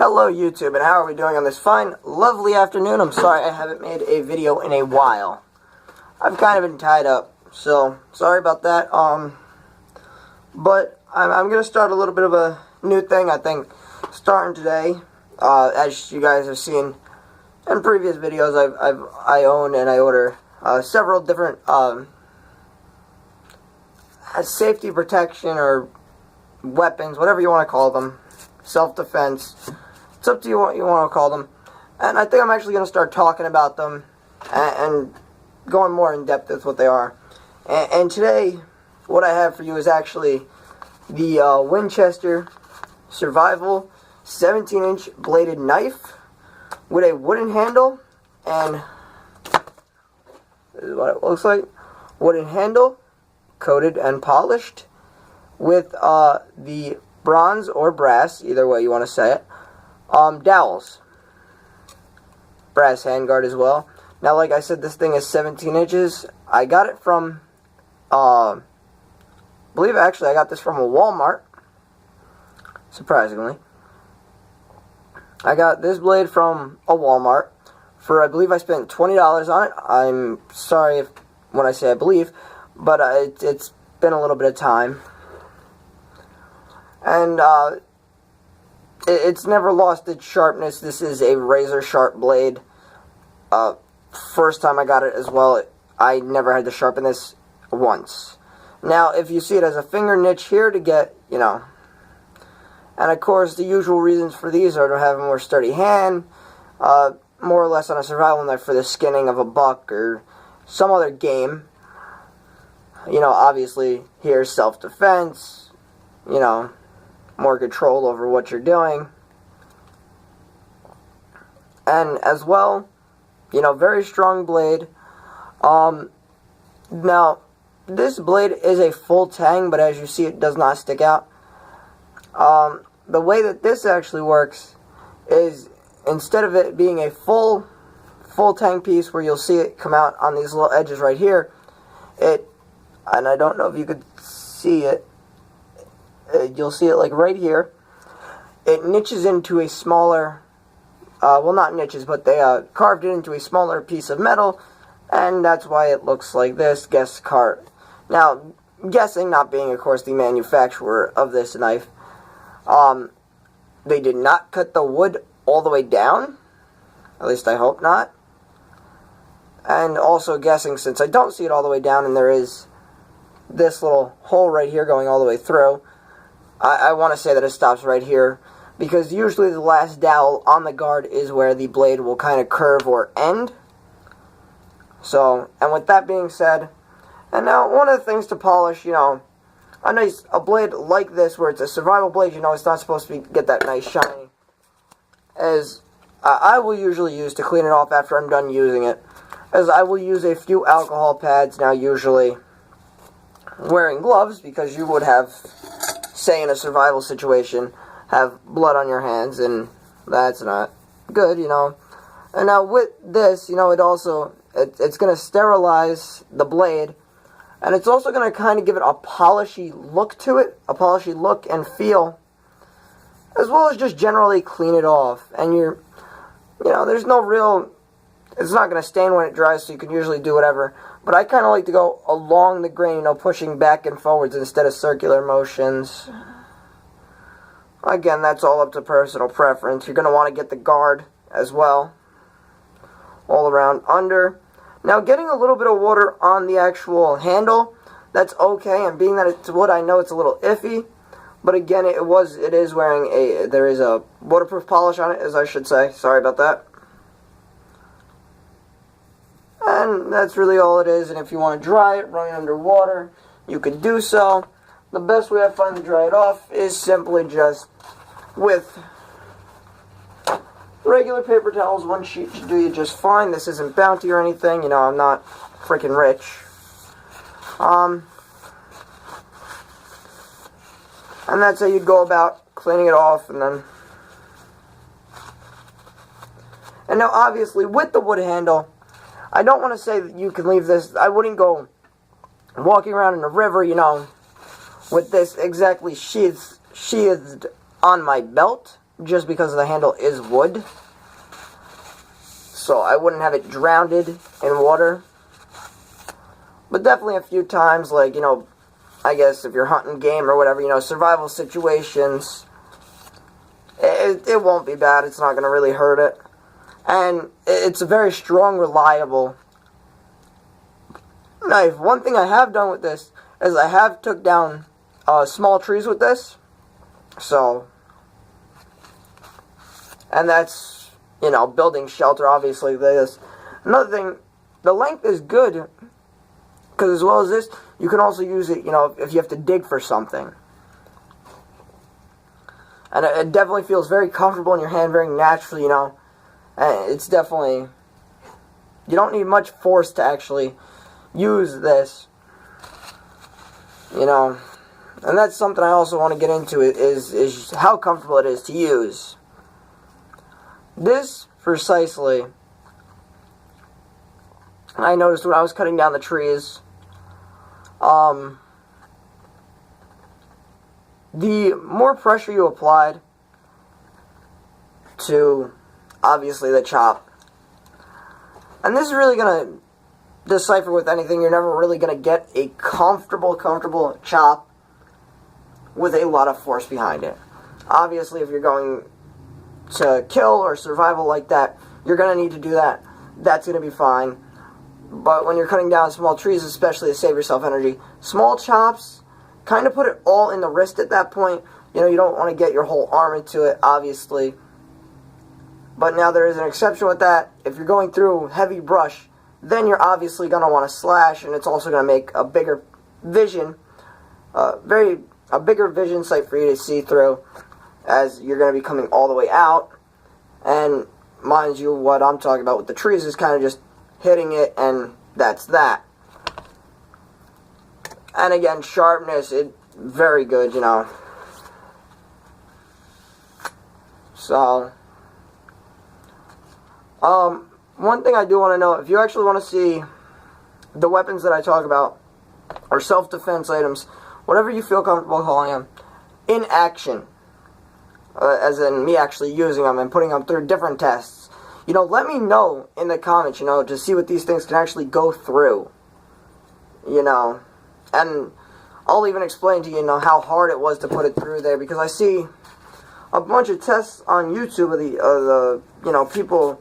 Hello YouTube, and how are we doing on this fine, lovely afternoon? I'm sorry I haven't made a video in a while. I've kind of been tied up, so sorry about that. But I'm going to start a little bit of a new thing, I think, starting today. As you guys have seen in previous videos, I own and I order several different safety protection or weapons, whatever you want to call them, self-defense. It's up to you what you want to call them. And I think I'm actually going to start talking about them and going more in depth with what they are. And today, what I have for you is actually the Winchester Survival 17-inch bladed knife with a wooden handle, and this is what it looks like. Wooden handle, coated and polished, with the bronze or brass, either way you want to say it, dowels. Brass handguard as well. Now, like I said, this thing is 17 inches. I got it from, I believe actually I got this from a Walmart, surprisingly. I got this blade from a Walmart for, I believe I spent $20 on it. I'm sorry when I say I believe, but it's been a little bit of time. And it's never lost its sharpness. This is a razor sharp blade. First time I got it as well, I never had to sharpen this once. Now, if you see it as a finger niche here to get, and of course the usual reasons for these are to have a more sturdy hand, more or less on a survival knife for the skinning of a buck or some other game. Obviously here self-defense, more control over what you're doing. And as well, very strong blade. Now, this blade is a full tang, but as you see, it does not stick out. The way that this actually works is, instead of it being a full tang piece where you'll see it come out on these little edges right here, and I don't know if you could see it, you'll see it like right here. It niches into a smaller, well, not niches, but they carved it into a smaller piece of metal, and that's why it looks like this. Now, guessing, not being, of course, the manufacturer of this knife, they did not cut the wood all the way down. At least I hope not. And also guessing, since I don't see it all the way down, and there is this little hole right here going all the way through, I want to say that it stops right here, because usually the last dowel on the guard is where the blade will kind of curve or end. So, and with that being said, and now one of the things to polish, a blade like this where it's a survival blade, it's not supposed to get that nice shiny, as I will usually use to clean it off after I'm done using it, as I will use a few alcohol pads, now usually wearing gloves, because you would have, say in a survival situation, have blood on your hands, and that's not good, And now with this, it also, it's going to sterilize the blade, and it's also going to kind of give it a polishy look to it, a polishy look and feel, as well as just generally clean it off. And there's no real, it's not going to stain when it dries, so you can usually do whatever. But I kind of like to go along the grain, pushing back and forwards instead of circular motions. Again, that's all up to personal preference. You're going to want to get the guard as well, all around under. Now, getting a little bit of water on the actual handle, that's okay. And being that it's wood, I know it's a little iffy. But again, it is wearing there is a waterproof polish on it, as I should say. Sorry about that. And that's really all it is. And if you want to dry it, run it under water, you can do so. The best way I find to dry it off is simply just with regular paper towels. One sheet should do you just fine. This isn't Bounty or anything. I'm not freaking rich. And that's how you'd go about cleaning it off. And now, obviously, with the wood handle, I don't want to say that you can leave this. I wouldn't go walking around in a river, with this exactly sheathed on my belt, just because the handle is wood. So I wouldn't have it drowned in water. But definitely a few times, like, you know, I guess if you're hunting game or whatever, you know, survival situations, it won't be bad. It's not going to really hurt it. And it's a very strong, reliable knife. One thing I have done with this is I have took down small trees with this. So, and that's, you know, building shelter, obviously. This. Another thing, the length is good, because as well as this, you can also use it, you know, if you have to dig for something. And it definitely feels very comfortable in your hand, very natural, you know. And it's definitely, you don't need much force to actually use this, you know. And that's something I also want to get into, is how comfortable it is to use. This, precisely, I noticed when I was cutting down the trees, the more pressure you applied to, obviously, the chop, and this is really going to decipher with anything, you're never really going to get a comfortable chop with a lot of force behind it. Obviously, if you're going to kill or survival like that, you're going to need to do that. That's going to be fine. But when you're cutting down small trees, especially to save yourself energy, small chops, kind of put it all in the wrist at that point. You know, you don't want to get your whole arm into it, obviously. But now there is an exception with that. If you're going through heavy brush, then you're obviously going to want to slash, and it's also going to make a bigger vision, a bigger vision sight for you to see through, as you're going to be coming all the way out. And mind you, what I'm talking about with the trees is kind of just hitting it, and that's that. And again, sharpness, it very good, you know. So, one thing I do want to know, if you actually want to see the weapons that I talk about, or self-defense items, whatever you feel comfortable calling them, in action, as in me actually using them and putting them through different tests, you know, let me know in the comments, you know, to see what these things can actually go through, you know. And I'll even explain to you, you know, how hard it was to put it through there, because I see a bunch of tests on YouTube of the you know, people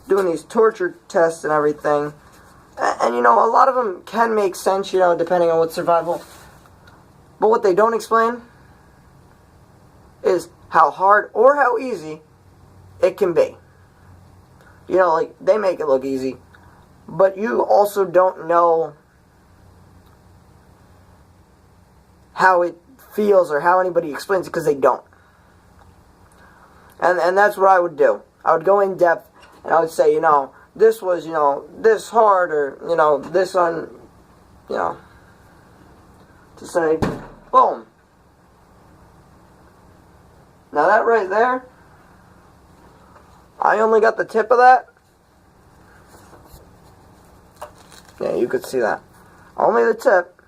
doing these torture tests and everything. And, you know, a lot of them can make sense, you know, depending on what survival. But what they don't explain is how hard or how easy it can be. You know, like, they make it look easy, but you also don't know how it feels or how anybody explains it, because they don't. And that's what I would do. I would go in depth, and I would say, you know, this was, you know, this hard, or, you know, this on, you know, to say, boom. Now that right there, I only got the tip of that. Yeah, you could see that. Only the tip.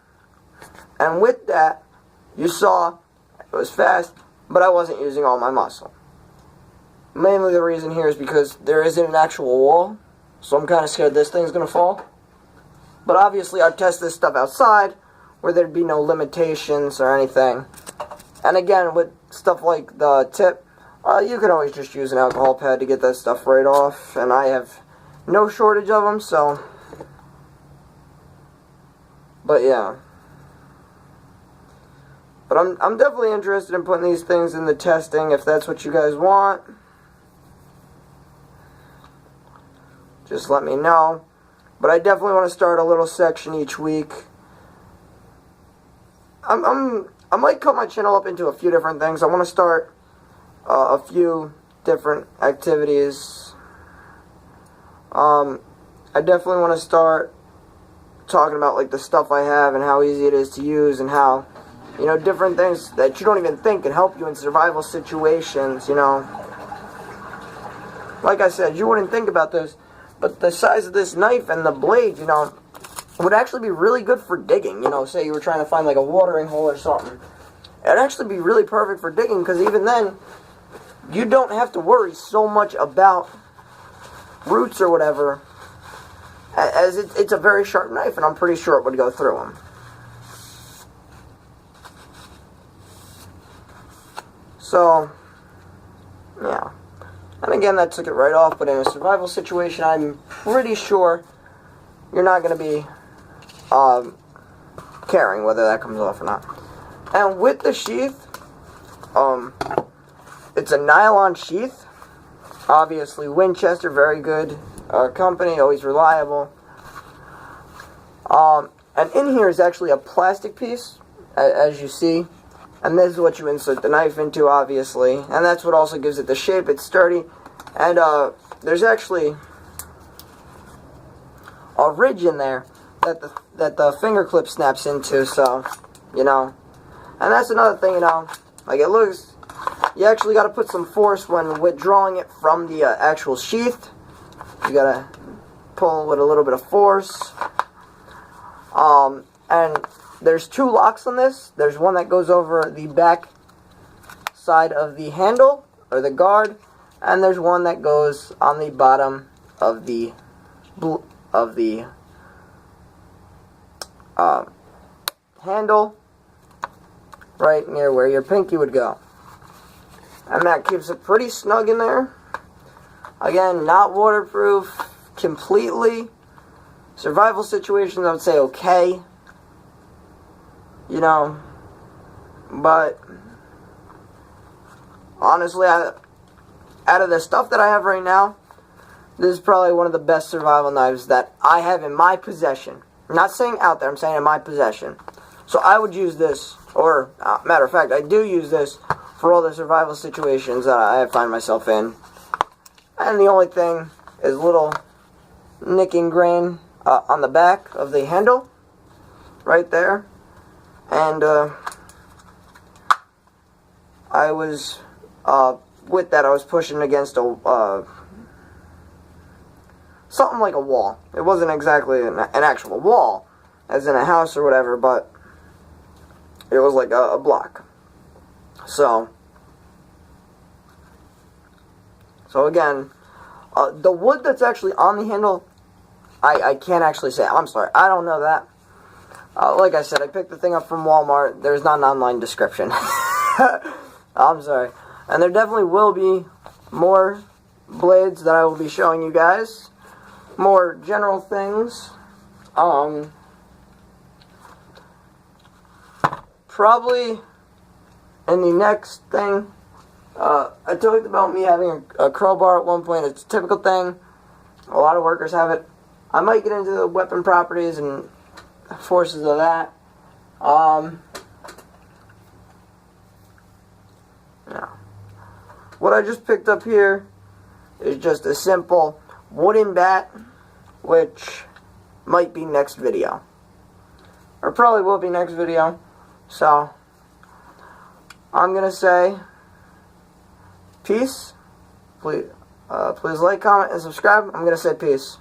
And with that, you saw it was fast, but I wasn't using all my muscle. Mainly the reason here is because there isn't an actual wall, so I'm kind of scared this thing's going to fall. But obviously I'd test this stuff outside, where there'd be no limitations or anything. And again, with stuff like the tip, you can always just use an alcohol pad to get that stuff right off, and I have no shortage of them, so. But yeah. But I'm definitely interested in putting these things in the testing, if that's what you guys want. Just let me know. But I definitely want to start a little section each week. I might cut my channel up into a few different things. I want to start a few different activities. I definitely want to start talking about, like, the stuff I have and how easy it is to use, and how, you know, different things that you don't even think can help you in survival situations, you know. Like I said, you wouldn't think about this, but the size of this knife and the blade, you know, would actually be really good for digging. You know, say you were trying to find like a watering hole or something. It'd actually be really perfect for digging, because even then, you don't have to worry so much about roots or whatever, as it's a very sharp knife, and I'm pretty sure it would go through them. So, yeah. And again, that took it right off, but in a survival situation, I'm pretty sure you're not going to be caring whether that comes off or not. And with the sheath, it's a nylon sheath. Obviously, Winchester, very good company, always reliable. And in here is actually a plastic piece, as you see. And this is what you insert the knife into, obviously. And that's what also gives it the shape. It's sturdy. And there's actually a ridge in there that the finger clip snaps into. So, you know. And that's another thing, you know. Like, it looks... You actually got to put some force when withdrawing it from the actual sheath. You got to pull with a little bit of force. And there's two locks on this. There's one that goes over the back side of the handle, or the guard, and there's one that goes on the bottom of the handle, right near where your pinky would go. And that keeps it pretty snug in there. Again, not waterproof completely. Survival situations, I would say okay. You know, but honestly, out of the stuff that I have right now, this is probably one of the best survival knives that I have in my possession. I'm not saying out there, I'm saying in my possession. So I would use this, or matter of fact, I do use this for all the survival situations that I find myself in. And the only thing is a little nicking grain on the back of the handle, right there. And I was, with that, I was pushing against a, something like a wall. It wasn't exactly an actual wall, as in a house or whatever, but it was like a block. So again, the wood that's actually on the handle, I can't actually say. I'm sorry, I don't know that. Like I said, I picked the thing up from Walmart. There's not an online description. I'm sorry. And there definitely will be more blades that I will be showing you guys. More general things. Probably in the next thing. I talked about me having a crowbar at one point. It's a typical thing. A lot of workers have it. I might get into the weapon properties and forces of that. Yeah. What I just picked up here is just a simple wooden bat, which might be next video, or probably will be next video. So I'm gonna say peace. Please like, comment, and subscribe. I'm gonna say peace.